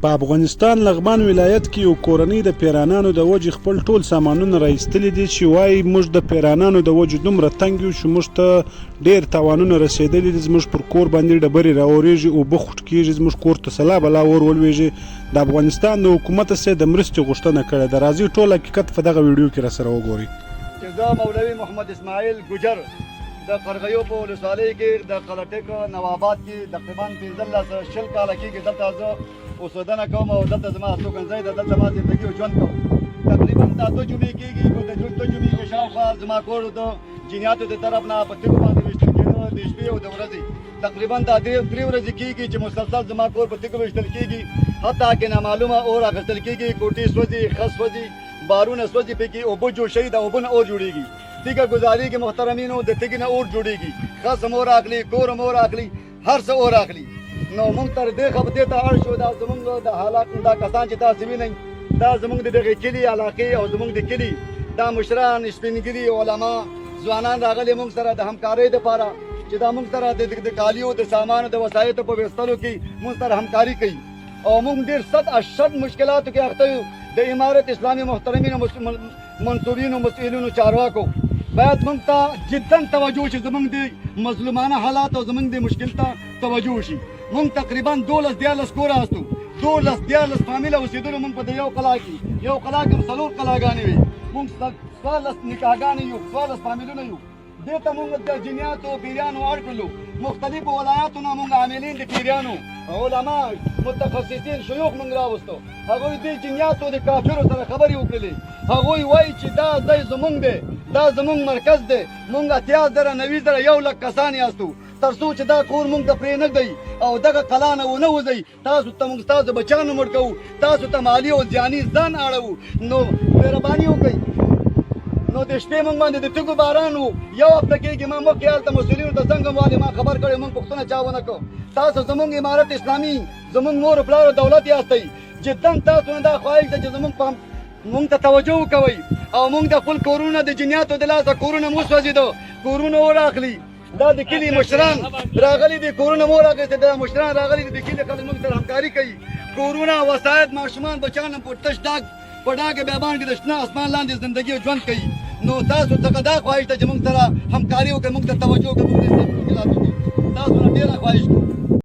په افغانستان لغمان ولایت کې یو کورنۍ د پیرانانو د وجې خپل ټول سامانونه راایستلي دي چې وایي موږ د پیرانانو د وجې دومره تنګ یو چې موږ ته ډېر تاوانونه رسېدلي دي. زموږ پر کور باندې ډبرې راورېږي، اوبه خوټ کېږي، زموږ کور ته سلا بلا اور ولوېږي. د افغانستان د حکومت څخه د مرستې غوښتنه کړې ده. راځئ ټول حقیقت په دغه ویډیو کې راسره وګورئ. چې زه مولوي محمد اسماعیل ګجر د قرغیو په ولسوالۍ کې د قلټک نواباد کې تقریبا 15-20 کاله کېږي دلته زه اوسېدنه کوم او دلته زما استوګنځی ده، دلته ما زندګي او ژوند کوم. تقریبا دا 2 جمعې کېږي، د 2 جمعې کې شاوخوا زما کور د جنیاتو د طرف نه په تیږو باندې ویشتل کېده د شپې او د ورځې. تقریبا دا 3 ورځې کېږي چې مسلسل زما کور په تیږو ویشتل کېږي، حتی که نامعلومه اور اخیستل کېږي، کوټې سوځي، خس سوځي، بارونه سوځي، پکې اوبه جوشوي، د اوبو نه اور جوړېږي، تیږه ګزارېږي محترمینو، د تیږې نه اور جوړېږي، خس هم اور اخلي، کور هم اور اخلي، هر څه اور اخلي. نو موږ تر دې خبرې ته اړ شو، دا زموږ د حالات دا کسان چې تاسو وینئ دا زموږ د دغې کلي علاقې او زموږ د کلي دا مشران، سپینګري، علما، ځوانان راغلي موږ سره د همکارۍ دپاره چې دا موږ سره د کالیو د سامانو د وسایطو په ویستلو کې موږ سره همکاري کوي. او موږ ډېر سخت اشد مشکلاتو کې اخته یو. د امارت اسلامي محترمینو منصورینو مسئولینو چارواکو باید موږ ته جدا توجه وشي، زموږ د مظلومانه حالات او زموږ د مشکل ته توجه وشي. موږ تقریبا 12-13 کوره هستو، 12-13 فامیله اوسېدلو. موږ په د یو قلا کې هم 4 قلاګانې وي، موږ 14 نکاحګانې یو، 14 فامیلونه یو. دې ته موږ د جنیاتو پیریانو اړ کړلو، مختلفو ولایاتو نه موږ عاملین د پیریانو، علما، متخصصین، شیوخ موږ راوستو. هغوی دې جنیاتو د کافرو سره خبرې وکړلې. هغوی وایي چې دا ځای زموږ دی، دا زموږ مرکز دی، موږ 80,000-90,000 کسان یاستو، تر څو چې دا کور موږ ته پرې نه دی او دغه قلا نه ونه وځئ، تاسو ته موږ ستاسو بچیان مړ کوو، تاسو ته مالي او ځاني ځان اړوو. نو مهرباني وکړئ. نو د شپې موږ باندې د تیږو باران و، یو هفته کېږي. ما مخکې هلته مسؤلینو ته زنګ هم والې، ما خبر کړی، موږ پوښتنه چا ونه کړو. تاسو زموږ امارت اسلامي، زموږ مور پلار دولت یاستئ، جدا تاسو نه دا خواهش ده چې زموږ موږ ته توجه وکوئ او موږ د خپل کورونه د جنیاتو د لاسه کورونه مو سوځېده، کورونه اور اخلي. دا د کلي مشران راغلي دي، کورونه مور اخیستې، دا مشران راغلي دي، د کلي خلک موږ سره همکاري کوي. کورونه، وسایط، ماشومان، بچیان هم په تش ډاګ په ډاګه بیابان کې د شنه اسمان لاندې زندګي او ژوند کوي. نو تاسو څخه دا خواهش ده چې موږ سره همکاري وکړئ، موږ ته توجه وکړئ، موږ د مشکلاتو کې تاسو نه ډېره خواهش کوو.